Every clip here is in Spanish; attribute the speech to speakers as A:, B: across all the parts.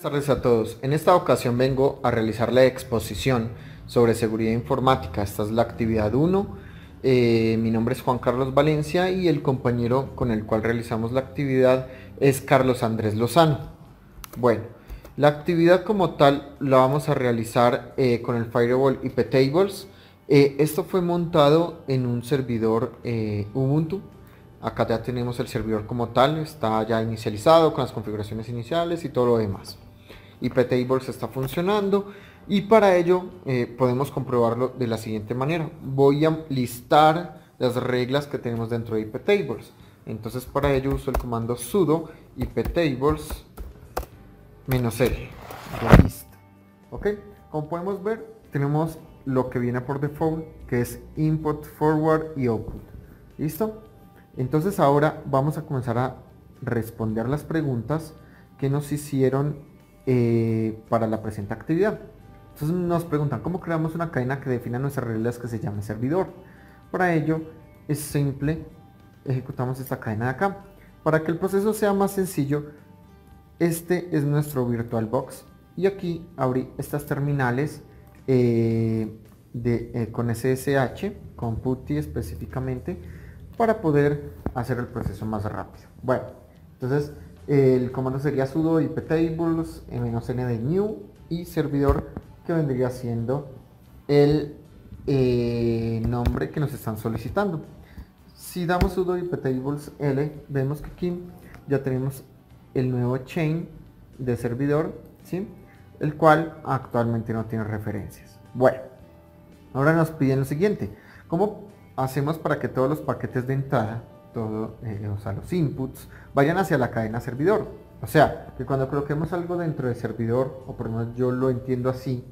A: Buenas tardes a todos. En esta ocasión vengo a realizar la exposición sobre seguridad informática. Esta es la actividad 1. Mi nombre es Juan Carlos Valencia y el compañero con el cual realizamos la actividad es Carlos Andrés Lozano. Bueno, la actividad como tal la vamos a realizar con el Firewall IP Tables. Esto fue montado en un servidor Ubuntu. Acá ya tenemos el servidor como tal, está ya inicializado con las configuraciones iniciales y todo lo demás. IPTables está funcionando y para ello podemos comprobarlo de la siguiente manera. Voy a listar las reglas que tenemos dentro de IPTables. Entonces para ello uso el comando sudo iptables -l. Listo. Ok, como podemos ver tenemos lo que viene por default, que es input, forward y output. ¿Listo? Entonces ahora vamos a comenzar a responder las preguntas que nos hicieron para la presente actividad. Entonces nos preguntan cómo creamos una cadena que defina nuestras reglas que se llame servidor. Para ello es simple, ejecutamos esta cadena de acá. Para que el proceso sea más sencillo, este es nuestro VirtualBox y aquí abrí estas terminales con SSH, con PuTTY específicamente, para poder hacer el proceso más rápido. Bueno, entonces el comando sería sudo iptables -n de new y servidor, que vendría siendo el nombre que nos están solicitando. Si damos sudo iptables -l, vemos que aquí ya tenemos el nuevo chain de servidor, ¿sí? El cual actualmente no tiene referencias. Bueno, ahora nos piden lo siguiente: ¿cómo hacemos para que todos los paquetes de entrada, o sea, los inputs, vayan hacia la cadena servidor? O sea, que cuando coloquemos algo dentro del servidor, o por lo menos yo lo entiendo así,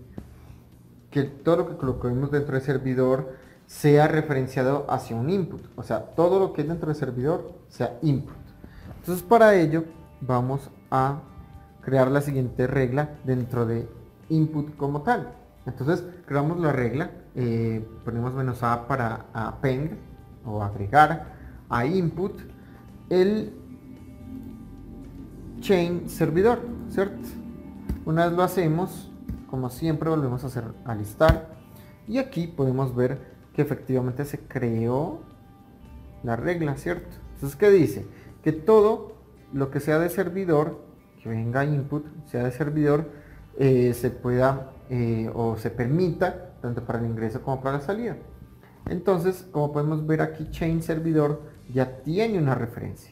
A: que todo lo que coloquemos dentro del servidor sea referenciado hacia un input. O sea, todo lo que es dentro del servidor sea input. Entonces para ello vamos a crear la siguiente regla dentro de input como tal. Entonces creamos la regla, ponemos "-a" para append o agregar a input el chain servidor, ¿cierto? Una vez lo hacemos, como siempre volvemos a hacer alistar y aquí podemos ver que efectivamente se creó la regla, ¿cierto? Entonces, ¿qué dice? Que todo lo que sea de servidor, que venga input, sea de servidor, se pueda o se permita tanto para el ingreso como para la salida. Entonces, como podemos ver aquí, chain servidor ya tiene una referencia.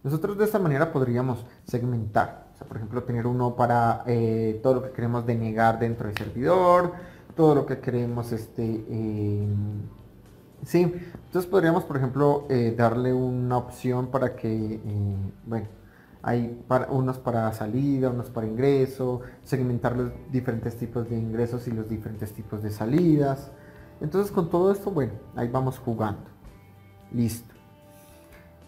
A: Nosotros de esta manera podríamos segmentar, o sea, por ejemplo, tener uno para todo lo que queremos denegar dentro del servidor, todo lo que queremos sí, entonces podríamos, por ejemplo, darle una opción para que, bueno, hay unos para salida, unos para ingreso, segmentar los diferentes tipos de ingresos y los diferentes tipos de salidas. Entonces con todo esto, bueno, ahí vamos jugando. Listo.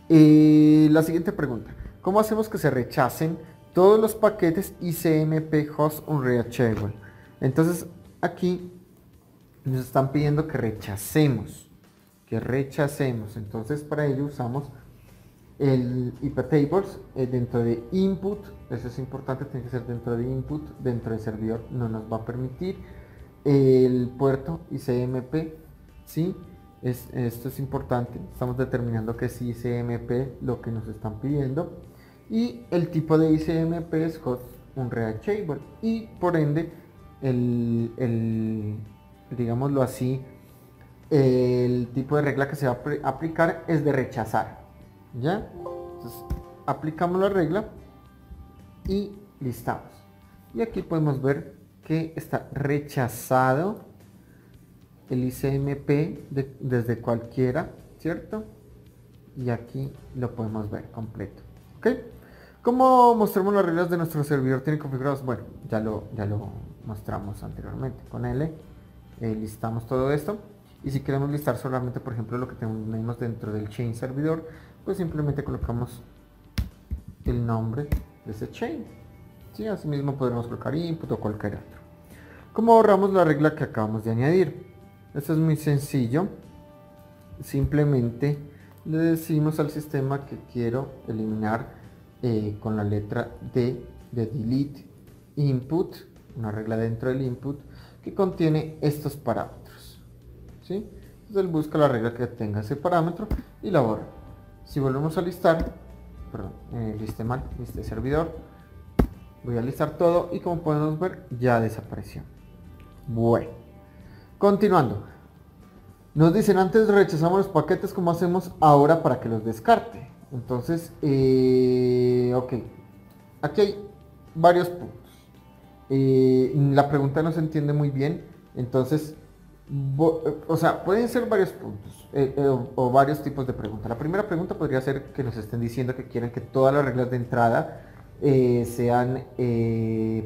A: La siguiente pregunta: ¿cómo hacemos que se rechacen todos los paquetes ICMP host unreachable? Entonces aquí nos están pidiendo que rechacemos. Entonces para ello usamos el iptables dentro de input. Eso es importante, tiene que ser dentro de input. Dentro del servidor no nos va a permitir el puerto ICMP, ¿sí? Esto es importante, estamos determinando que es ICMP lo que nos están pidiendo y el tipo de ICMP es host unreachable y por ende digámoslo así, el tipo de regla que se va a aplicar es de rechazar. ¿Ya? Entonces aplicamos la regla y listamos. Y aquí podemos ver que está rechazado el ICMP desde cualquiera, ¿cierto? Y aquí lo podemos ver completo. ¿Ok? ¿Cómo mostramos las reglas de nuestro servidor tiene configurados? Bueno, ya lo mostramos anteriormente. Con L listamos todo esto. Y si queremos listar solamente, por ejemplo, lo que tenemos dentro del chain servidor, pues simplemente colocamos el nombre de ese chain. ¿Sí? Asimismo podremos colocar input o cualquier otro. ¿Cómo ahorramos la regla que acabamos de añadir? Esto es muy sencillo. Simplemente le decimos al sistema que quiero eliminar con la letra D de delete input, una regla dentro del input que contiene estos parámetros, ¿sí? Entonces él busca la regla que tenga ese parámetro y la borra. Si volvemos a listar, perdón, listé mal, listé servidor, voy a listar todo y como podemos ver ya desapareció. Bueno, continuando, nos dicen antes rechazamos los paquetes, ¿cómo hacemos ahora para que los descarte? Entonces, ok, aquí hay varios puntos. La pregunta no se entiende muy bien, entonces, o sea, pueden ser varios puntos o varios tipos de preguntas. La primera pregunta podría ser que nos estén diciendo que quieren que todas las reglas de entrada sean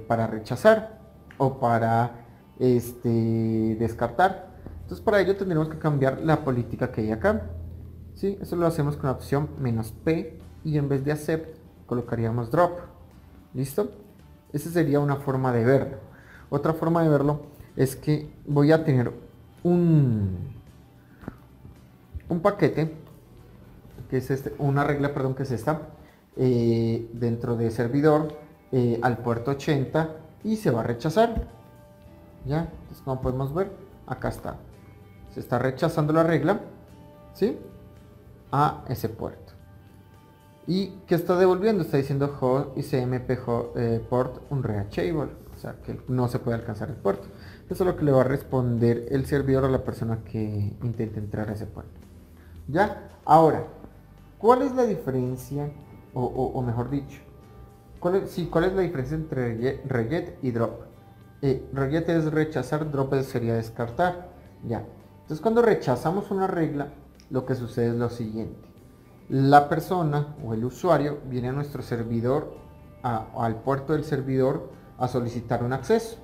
A: para rechazar o para descartar. Entonces para ello tendremos que cambiar la política que hay acá. ¿Sí? Eso lo hacemos con la opción "-p" y en vez de accept colocaríamos drop. ¿Listo? Esa sería una forma de verlo. Otra forma de verlo es que voy a tener un paquete, que es una regla, perdón, que es esta, dentro de servidor al puerto 80 y se va a rechazar. ¿Ya? Entonces como podemos ver, acá está. Se está rechazando la regla, ¿sí? A ese puerto. ¿Y qué está devolviendo? Está diciendo host ICMP port unreachable, o sea que no se puede alcanzar el puerto. Eso es lo que le va a responder el servidor a la persona que intente entrar a ese puerto. ¿Ya? Ahora, ¿cuál es la diferencia? O mejor dicho, ¿cuál es la diferencia entre reject y drop? Reject es rechazar, drop sería descartar. Ya. Entonces cuando rechazamos una regla, lo que sucede es lo siguiente. La persona o el usuario viene a nuestro servidor, al puerto del servidor, a solicitar un acceso.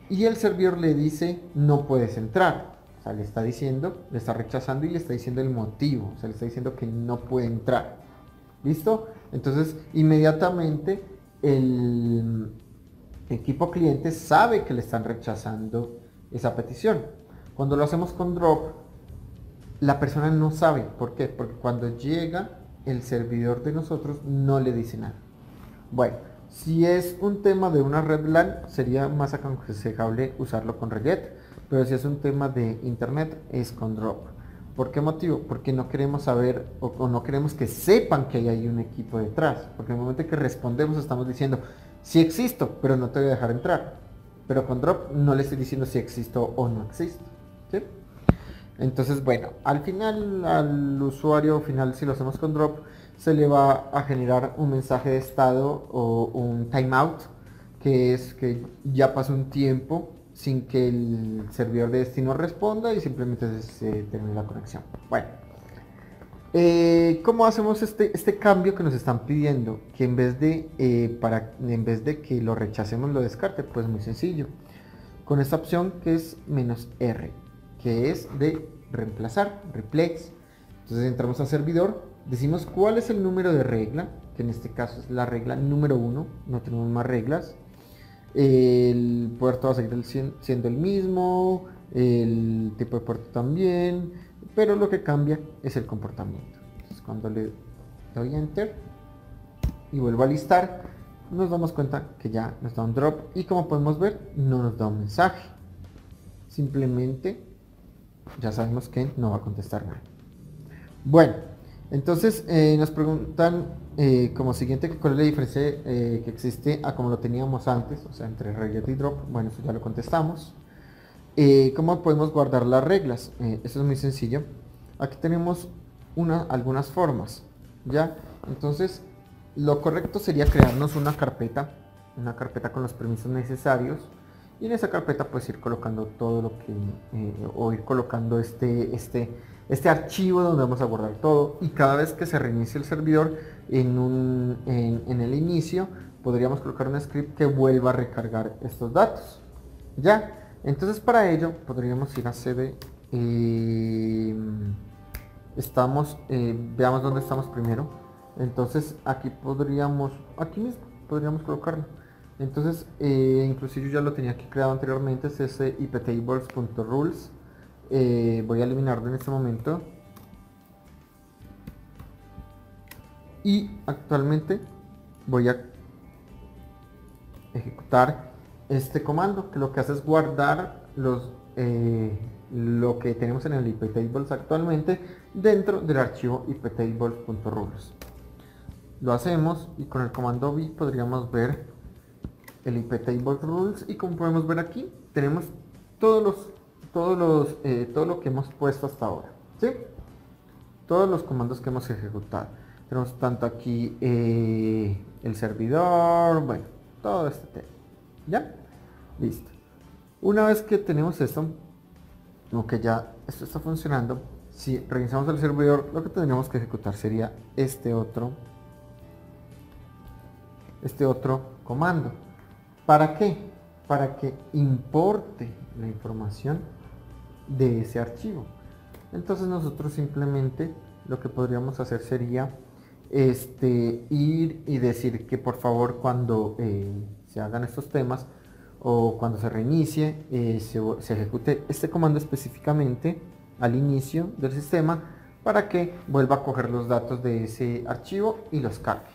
A: Y el servidor le dice, no puedes entrar. O sea, le está diciendo, le está rechazando y le está diciendo el motivo. O sea, le está diciendo que no puede entrar. ¿Listo? Entonces, inmediatamente el equipo cliente sabe que le están rechazando esa petición. Cuando lo hacemos con drop, la persona no sabe. ¿Por qué? Porque cuando llega el servidor de nosotros no le dice nada. Bueno, si es un tema de una red LAN, sería más aconsejable usarlo con reject, pero si es un tema de internet, es con drop. ¿Por qué motivo? Porque no queremos saber o no queremos que sepan que hay un equipo detrás. Porque en el momento que respondemos estamos diciendo, sí existo, pero no te voy a dejar entrar. Pero con drop no le estoy diciendo si existo o no existo. ¿Sí? Entonces, bueno, al final, al usuario final, si lo hacemos con drop, se le va a generar un mensaje de estado o un timeout, que es que ya pasó un tiempo sin que el servidor de destino responda y simplemente se termina la conexión. Bueno, ¿cómo hacemos este cambio que nos están pidiendo? Que en vez de que lo rechacemos, lo descarte, pues muy sencillo. Con esta opción que es "-r", que es de reemplazar, replace. Entonces entramos a servidor, decimos cuál es el número de regla, que en este caso es la regla número 1, no tenemos más reglas. El puerto va a seguir siendo el mismo, el tipo de puerto también, pero lo que cambia es el comportamiento. Entonces cuando le doy enter y vuelvo a listar, nos damos cuenta que ya nos da un drop y como podemos ver no nos da un mensaje, simplemente ya sabemos que no va a contestar nada. Bueno, entonces nos preguntan como siguiente cuál es la diferencia que existe a como lo teníamos antes, o sea, entre reject y drop. Bueno, eso ya lo contestamos. ¿Cómo podemos guardar las reglas? Eso es muy sencillo. Aquí tenemos algunas formas, ¿ya? Entonces, lo correcto sería crearnos una carpeta con los permisos necesarios, y en esa carpeta pues ir colocando todo lo que o ir colocando este archivo donde vamos a guardar todo, y cada vez que se reinicie el servidor en el inicio podríamos colocar un script que vuelva a recargar estos datos. Ya, entonces para ello podríamos ir a cd, veamos dónde estamos primero. Entonces aquí mismo podríamos colocarlo. Entonces, inclusive yo ya lo tenía aquí creado anteriormente, es ese iptables.rules. Voy a eliminarlo en este momento. Y actualmente voy a ejecutar este comando, que lo que hace es guardar lo que tenemos en el iptables actualmente dentro del archivo iptables.rules. Lo hacemos y con el comando v podríamos ver el iptables rules, y como podemos ver aquí tenemos todo lo que hemos puesto hasta ahora, ¿sí? Todos los comandos que hemos ejecutado. Tenemos tanto aquí el servidor, bueno, todo este tema. ¿Ya? Listo. Una vez que tenemos esto, como que ya esto está funcionando, si revisamos el servidor, lo que tendríamos que ejecutar sería este otro comando. ¿Para qué? Para que importe la información de ese archivo. Entonces nosotros simplemente lo que podríamos hacer sería ir y decir que por favor cuando se hagan estos temas o cuando se reinicie se ejecute este comando específicamente al inicio del sistema para que vuelva a coger los datos de ese archivo y los cargue.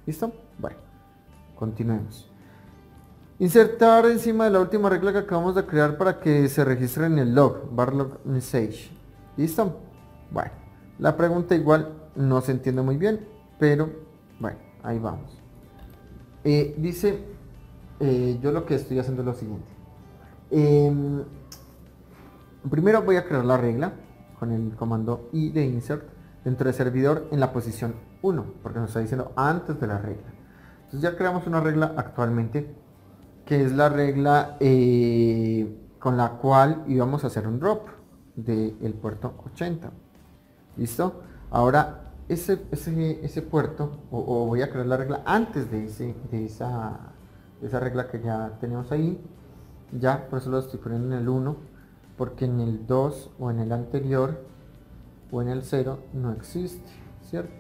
A: ¿Listo? Bueno, continuemos. Insertar encima de la última regla que acabamos de crear para que se registre en el log, varlog message. ¿Listo? Bueno, la pregunta igual no se entiende muy bien, pero bueno, ahí vamos. Dice, yo lo que estoy haciendo es lo siguiente. Primero voy a crear la regla con el comando i de insert dentro del servidor en la posición 1, porque nos está diciendo antes de la regla. Entonces ya creamos una regla actualmente, que es la regla con la cual íbamos a hacer un drop del puerto 80. ¿Listo? Ahora ese puerto, o voy a crear la regla antes de esa regla que ya tenemos ahí. Ya, por eso lo estoy poniendo en el 1, porque en el 2 o en el anterior o en el 0 no existe, ¿cierto?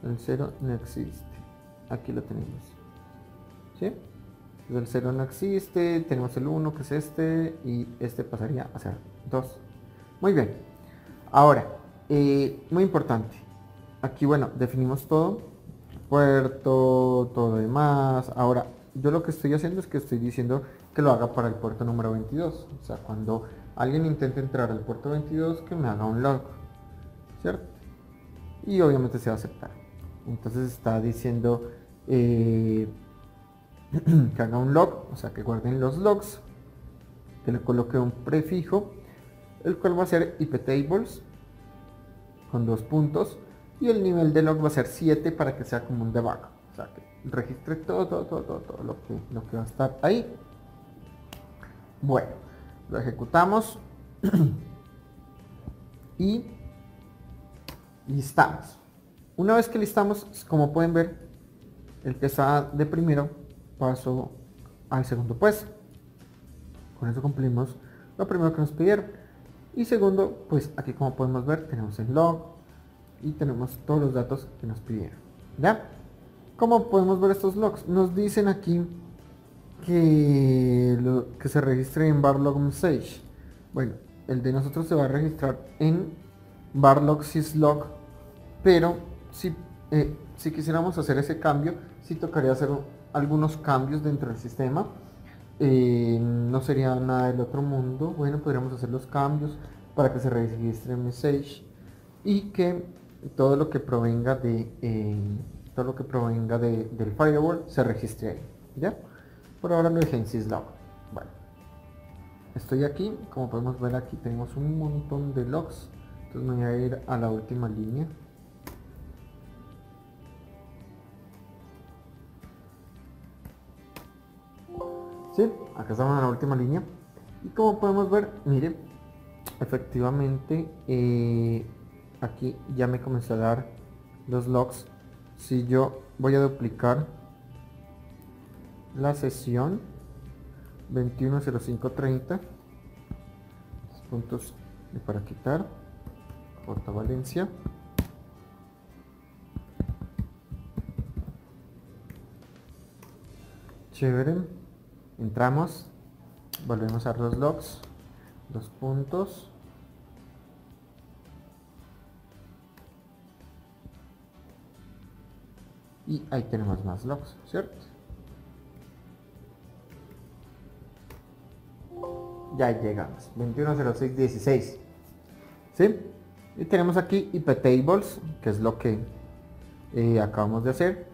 A: El 0 no existe. Aquí lo tenemos. ¿Sí? El 0 no existe, tenemos el 1 que es este, y este pasaría a ser 2. Muy bien. Ahora, muy importante. Aquí, bueno, definimos todo. Puerto, todo demás. Ahora, yo lo que estoy haciendo es que estoy diciendo que lo haga para el puerto número 22. O sea, cuando alguien intente entrar al puerto 22, que me haga un log. ¿Cierto? Y obviamente se va a aceptar. Entonces está diciendo que haga un log, o sea que guarden los logs, que le coloque un prefijo, el cual va a ser iptables con 2 puntos, y el nivel de log va a ser 7 para que sea como un debug, o sea que registre todo lo que va a estar ahí. Bueno, lo ejecutamos y listamos. Una vez que listamos, como pueden ver, el que está de primero pasó al segundo puesto. Con eso cumplimos lo primero que nos pidieron. Y segundo, pues aquí como podemos ver, tenemos el log y tenemos todos los datos que nos pidieron. ¿Ya? ¿Cómo podemos ver estos logs? Nos dicen aquí que se registre en varlog message. Bueno, el de nosotros se va a registrar en varlog syslog, pero si quisiéramos hacer ese cambio, sí tocaría hacer algunos cambios dentro del sistema. No sería nada del otro mundo. Bueno, podríamos hacer los cambios para que se registre en message y que todo lo que provenga del firewall se registre ahí. ¿Ya? Por ahora lo dejé en syslog. Bueno, estoy aquí. Como podemos ver, aquí tenemos un montón de logs. Entonces me voy a ir a la última línea. ¿Sí? Acá estamos en la última línea. Y como podemos ver, miren, efectivamente aquí ya me comenzó a dar los logs. Si yo voy a duplicar la sesión 210530, puntos para quitar, J Valencia, chévere, entramos, volvemos a los logs, 2 puntos, y ahí tenemos más logs, ¿cierto? ya llegamos, 210616, ¿sí? Y tenemos aquí IP tables, que es lo que acabamos de hacer.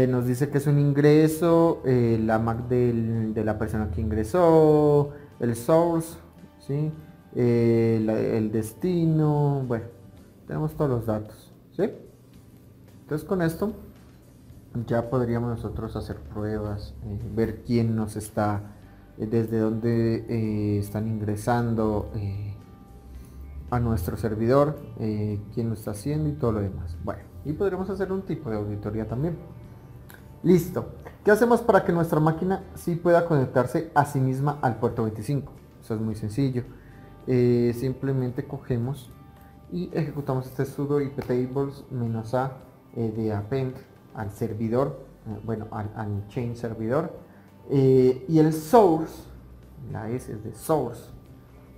A: Nos dice que es un ingreso, la MAC de la persona que ingresó, el source, ¿sí? El destino, bueno, tenemos todos los datos, ¿sí? Entonces con esto ya podríamos nosotros hacer pruebas, ver quién nos está, desde dónde están ingresando a nuestro servidor, quién lo está haciendo y todo lo demás. Bueno, y podremos hacer un tipo de auditoría también. Listo. ¿Qué hacemos para que nuestra máquina sí pueda conectarse a sí misma al puerto 25? Eso es muy sencillo. Simplemente cogemos y ejecutamos este sudo iptables -a de append al servidor, bueno, al chain servidor, y el source, la S es de source,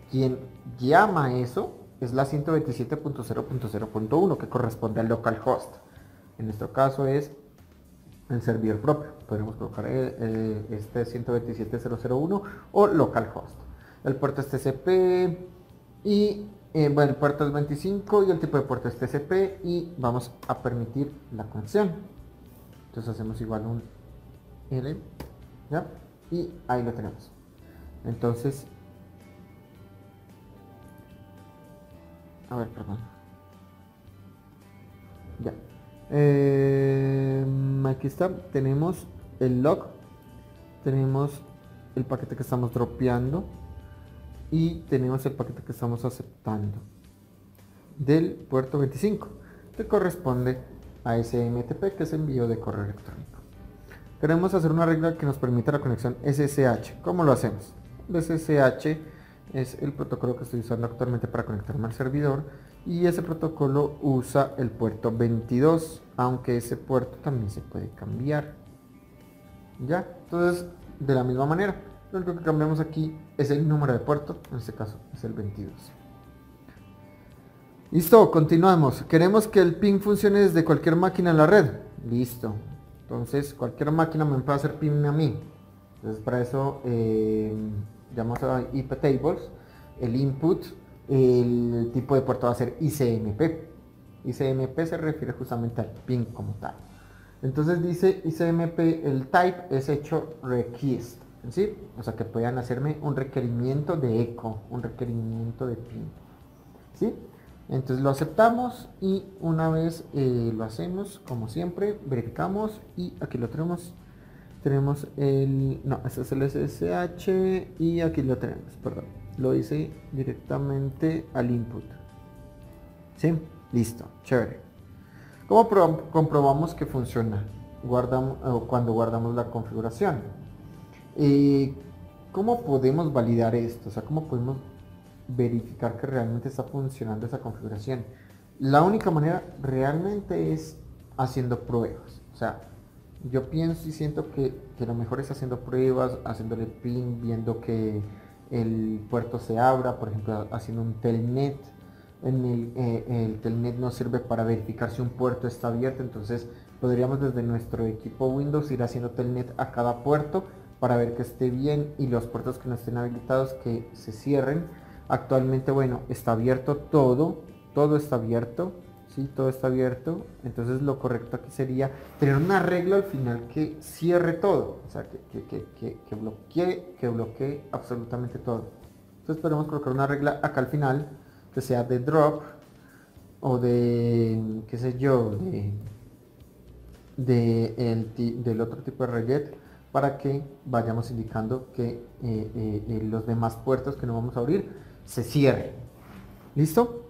A: quien llama eso es la 127.0.0.1 que corresponde al localhost. En nuestro caso es el servidor propio. Podemos colocar este 127.0.0.1 o localhost. El puerto es TCP y bueno, el puerto es 25 y el tipo de puerto es TCP y vamos a permitir la conexión. Entonces hacemos igual un L, ¿ya? Y ahí lo tenemos. Entonces, a ver, perdón. Ya. Aquí está, tenemos el log, tenemos el paquete que estamos dropeando y tenemos el paquete que estamos aceptando del puerto 25, que corresponde a SMTP, que es envío de correo electrónico. Queremos hacer una regla que nos permita la conexión SSH. ¿Cómo lo hacemos? El SSH es el protocolo que estoy usando actualmente para conectarme al servidor y ese protocolo usa el puerto 22, aunque ese puerto también se puede cambiar. ¿Ya? Entonces, de la misma manera, lo único que cambiamos aquí es el número de puerto, en este caso es el 22. Listo, continuamos. Queremos que el ping funcione desde cualquier máquina en la red. Listo. Entonces, cualquier máquina me puede hacer ping a mí. Entonces, para eso llamamos a iptables, el input, el tipo de puerto va a ser ICMP. ICMP se refiere justamente al ping como tal. Entonces dice ICMP, el type es hecho request, ¿sí? O sea que puedan hacerme un requerimiento de eco, un requerimiento de ping, ¿sí? Entonces lo aceptamos y una vez lo hacemos, como siempre, verificamos y aquí lo tenemos. Tenemos el... no, este es el SSH y aquí lo tenemos, perdón. Lo hice directamente al input. ¿Sí? Listo, chévere. ¿Cómo comprobamos que funciona? Cuando guardamos la configuración. ¿Cómo podemos validar esto? O sea, ¿cómo podemos verificar que realmente está funcionando esa configuración? La única manera realmente es haciendo pruebas. O sea, yo pienso y siento que lo mejor es haciendo pruebas, haciéndole ping, viendo que el puerto se abra, por ejemplo, haciendo un telnet. El telnet nos sirve para verificar si un puerto está abierto, entonces podríamos desde nuestro equipo Windows ir haciendo telnet a cada puerto para ver que esté bien y los puertos que no estén habilitados que se cierren. Actualmente, bueno, está abierto todo está abierto, ¿sí? Todo está abierto, entonces lo correcto aquí sería tener una regla al final que cierre todo, o sea, que bloquee absolutamente todo. Entonces podemos colocar una regla acá al final que sea de drop o de, qué sé yo, del otro tipo de reget para que vayamos indicando que los demás puertos que no vamos a abrir se cierren. ¿Listo?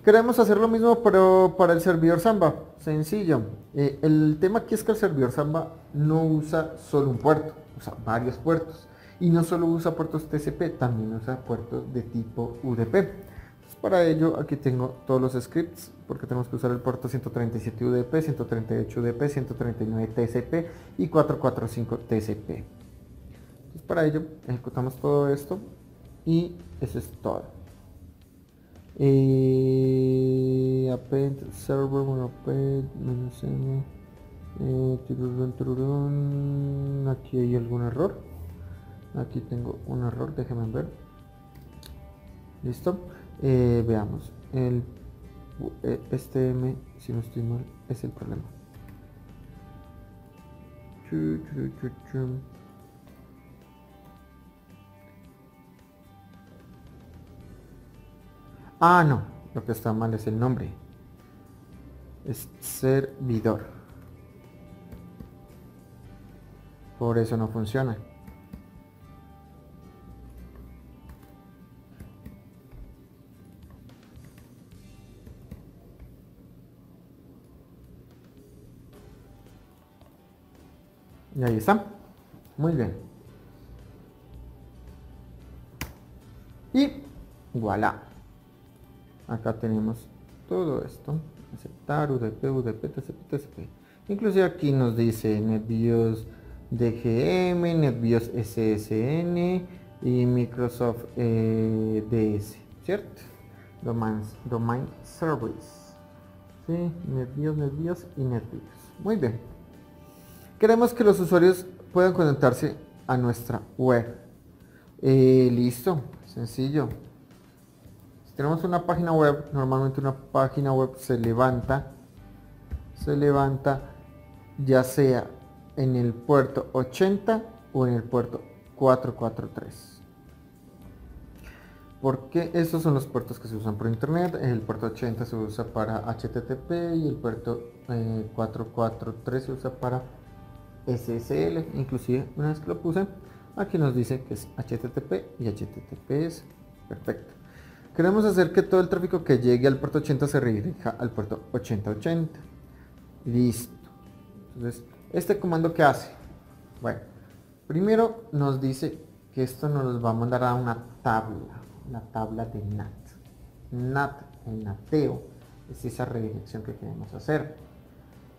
A: Queremos hacer lo mismo pero para el servidor Samba. Sencillo. El tema aquí es que el servidor Samba no usa solo un puerto, usa varios puertos. Y no solo usa puertos TCP, también usa puertos de tipo UDP. Entonces, para ello aquí tengo todos los scripts, porque tenemos que usar el puerto 137 UDP, 138 UDP, 139 TCP y 445 TCP. Entonces, para ello ejecutamos todo esto y eso es todo. Append server, bueno, append, -n, aquí hay algún error. Aquí tengo un error, déjenme ver. Listo. Veamos. Este M, si no estoy mal, es el problema. Ah, no. Lo que está mal es el nombre. Es servidor. Por eso no funciona. Y ahí está. Muy bien. Y voilà. Acá tenemos todo esto. Aceptar, UDP, UDP, TCP, TCP. Inclusive aquí nos dice NetBIOS DGM, NetBIOS SSN y Microsoft DS, ¿cierto? Domain Service. Sí, NetBIOS y NetBIOS. Muy bien. Queremos que los usuarios puedan conectarse a nuestra web. Listo, sencillo. Si tenemos una página web, normalmente una página web se levanta ya sea en el puerto 80 o en el puerto 443. Porque estos son los puertos que se usan por internet. El puerto 80 se usa para HTTP y el puerto 443 se usa para SSL. Inclusive una vez que lo puse, aquí nos dice que es HTTP y HTTPS. Perfecto. Queremos hacer que todo el tráfico que llegue al puerto 80 se redirija al puerto 8080. Listo. Entonces, ¿este comando qué hace? Bueno, primero nos dice que esto nos va a mandar a una tabla de NAT. NAT, el nateo, es esa redirección que queremos hacer.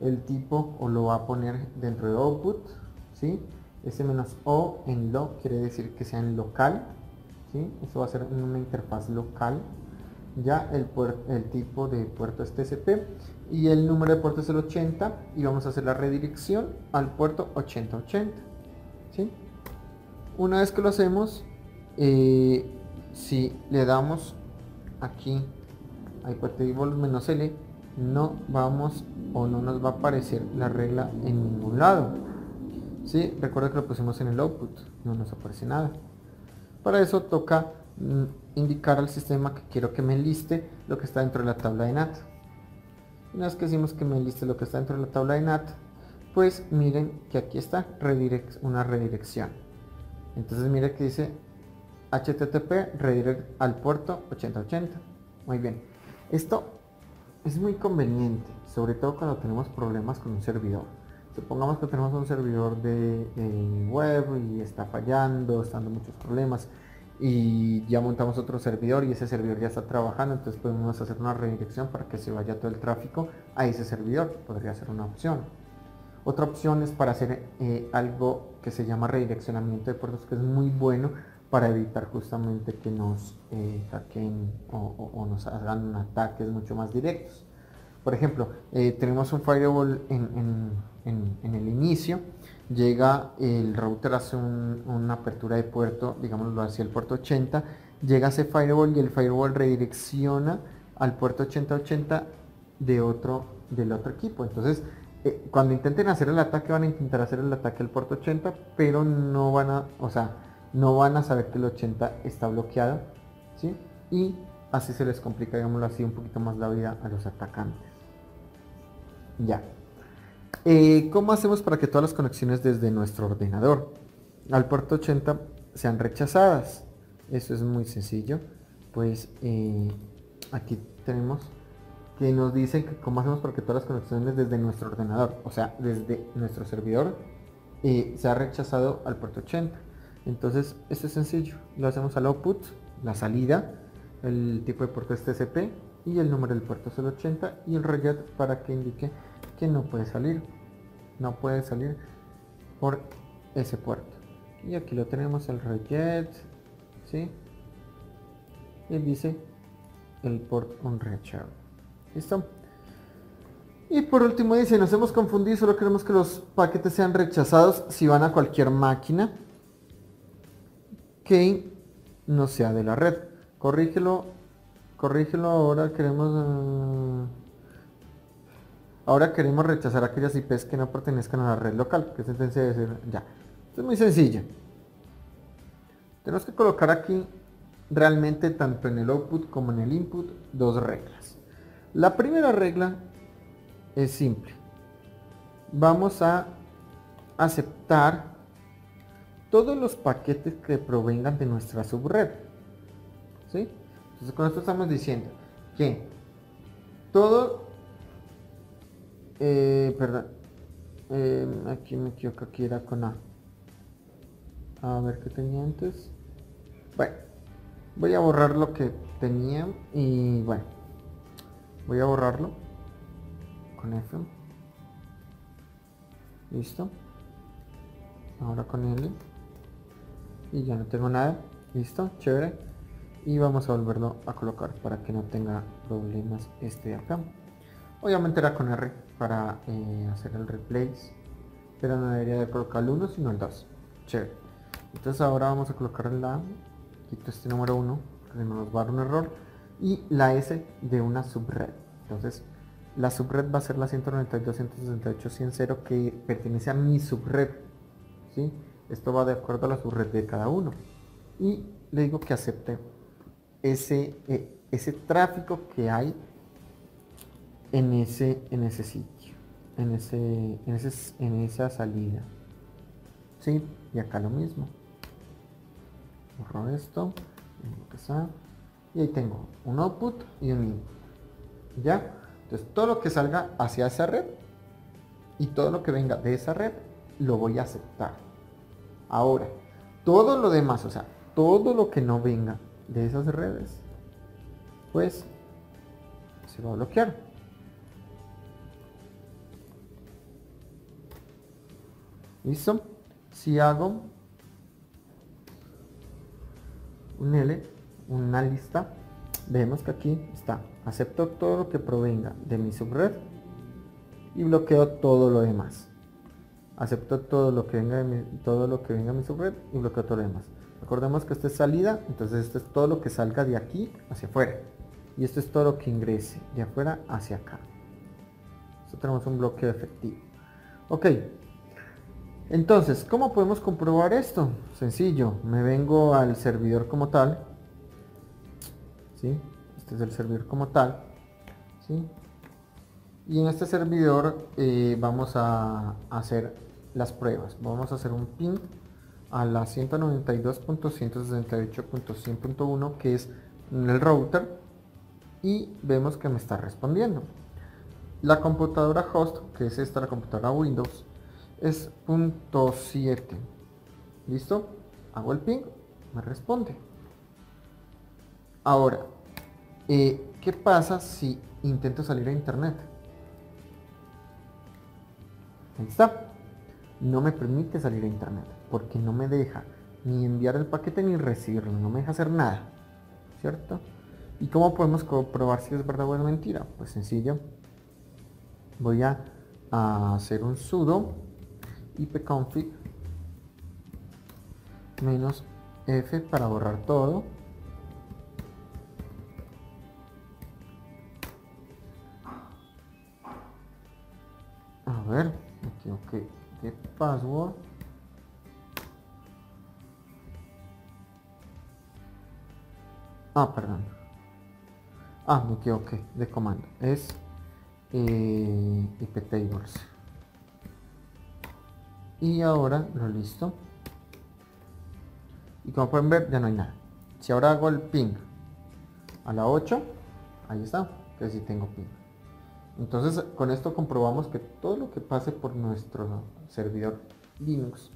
A: El tipo o lo va a poner dentro de output, ¿sí? S-O en lo quiere decir que sea en local, ¿sí? Eso va a ser en una interfaz local. Ya el tipo de puerto es TCP y el número de puerto es el 80 y vamos a hacer la redirección al puerto 8080, ¿sí? Una vez que lo hacemos, si le damos aquí a -L, no vamos o no nos va a aparecer la regla en ningún lado, ¿sí? Recuerda que lo pusimos en el output, no nos aparece nada. Para eso toca indicar al sistema que quiero que me enliste lo que está dentro de la tabla de NAT. Una vez que decimos que me enliste lo que está dentro de la tabla de NAT, pues miren que aquí está una redirección. Entonces mire que dice HTTP redirect al puerto 8080. Muy bien. Esto es muy conveniente, sobre todo cuando tenemos problemas con un servidor. Supongamos que tenemos un servidor de web y está fallando, está dando muchos problemas y ya montamos otro servidor y ese servidor ya está trabajando, entonces podemos hacer una redirección para que se vaya todo el tráfico a ese servidor. Podría ser una opción. Otra opción es para hacer algo que se llama redireccionamiento de puertos, que es muy bueno para evitar justamente que nos hackeen o nos hagan ataques mucho más directos. Por ejemplo, tenemos un firewall en el inicio, llega el router, hace una apertura de puerto, digámoslo hacia el puerto 80, llega ese firewall y el firewall redirecciona al puerto 8080 del otro equipo. Entonces, cuando intenten hacer el ataque, van a intentar hacer el ataque al puerto 80, pero no van a saber que el 80 está bloqueado, ¿sí? Y así se les complica, digámoslo así, un poquito más la vida a los atacantes. Ya. ¿Cómo hacemos para que todas las conexiones desde nuestro ordenador al puerto 80 sean rechazadas? Eso es muy sencillo. Pues aquí tenemos que nos dicen que cómo hacemos para que todas las conexiones desde nuestro ordenador, o sea, desde nuestro servidor, sea rechazado al puerto 80. Entonces, esto es sencillo. Lo hacemos al output, la salida, el tipo de puerto es TCP y el número del puerto es el 80 y el reget para que indique que no puede salir por ese puerto. Y aquí lo tenemos, el reget, ¿sí? Y dice el port unreachable. ¿Listo? Y por último dice, nos hemos confundido, solo queremos que los paquetes sean rechazados si van a cualquier máquina. que no sea de la red. Corrígelo ahora queremos rechazar aquellas IPs que no pertenezcan a la red local. ¿Qué sentencia de decir? Ya. Esto es muy sencillo. Tenemos que colocar aquí realmente tanto en el output como en el input dos reglas. La primera regla es simple. Vamos a aceptar todos los paquetes que provengan de nuestra subred. ¿Sí? Entonces con esto estamos diciendo que todo, perdón, aquí me equivoco, aquí era con A. A ver qué tenía antes. Bueno, voy a borrar lo que tenía y bueno, voy a borrarlo con F. Listo. Ahora con L. Y ya no tengo nada. Listo, chévere. Y vamos a volverlo a colocar para que no tenga problemas este de acá. Obviamente era con R para hacer el replace, pero no debería de colocar el 1 sino el 2. Chévere. Entonces ahora vamos a colocar la, quito este número 1 que no nos va a dar un error, y la S de una subred. Entonces la subred va a ser la 192.168.100 que pertenece a mi subred, ¿sí? Esto va de acuerdo a la subred de cada uno, y le digo que acepte ese tráfico que hay en ese sitio, en esa salida, ¿sí? Y acá lo mismo. Borro esto, y ahí tengo un output y un input. ¿Ya? Entonces todo lo que salga hacia esa red y todo lo que venga de esa red lo voy a aceptar. Ahora, todo lo demás, o sea, todo lo que no venga de esas redes, pues se va a bloquear. ¿Listo? Si hago un L, una lista, vemos que aquí está, acepto todo lo que provenga de mi subred y bloqueo todo lo demás. Acepto todo lo que venga de mi subred y bloqueo todo lo demás. Recordemos que esta es salida, entonces esto es todo lo que salga de aquí hacia afuera. Y esto es todo lo que ingrese de afuera hacia acá. Esto tenemos un bloqueo efectivo. Ok. Entonces, ¿cómo podemos comprobar esto? Sencillo, me vengo al servidor como tal. ¿Sí? Este es el servidor como tal. ¿Sí? Y en este servidor vamos a hacer las pruebas. Vamos a hacer un ping a la 192.168.100.1, que es el router, y vemos que me está respondiendo. La computadora host, que es esta, la computadora Windows, es .7. ¿Listo? Hago el ping, me responde. Ahora, ¿qué pasa si intento salir a internet? Ahí está. No me permite salir a internet porque no me deja ni enviar el paquete ni recibirlo, no me deja hacer nada, ¿cierto? ¿Y cómo podemos comprobar si es verdad o es mentira? Pues sencillo, voy a hacer un sudo ipconfig -f para borrar todo. A ver, aquí, ok, get password. Perdón. Me equivoqué de comando. Es iptables. Y ahora lo listo. Y como pueden ver, ya no hay nada. Si ahora hago el ping a la 8, ahí está, que sí tengo ping. Entonces con esto comprobamos que todo lo que pase por nuestro servidor Linux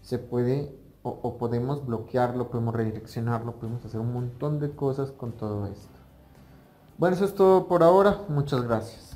A: se puede o podemos bloquearlo, podemos redireccionarlo, podemos hacer un montón de cosas con todo esto. Bueno, eso es todo por ahora. Muchas gracias.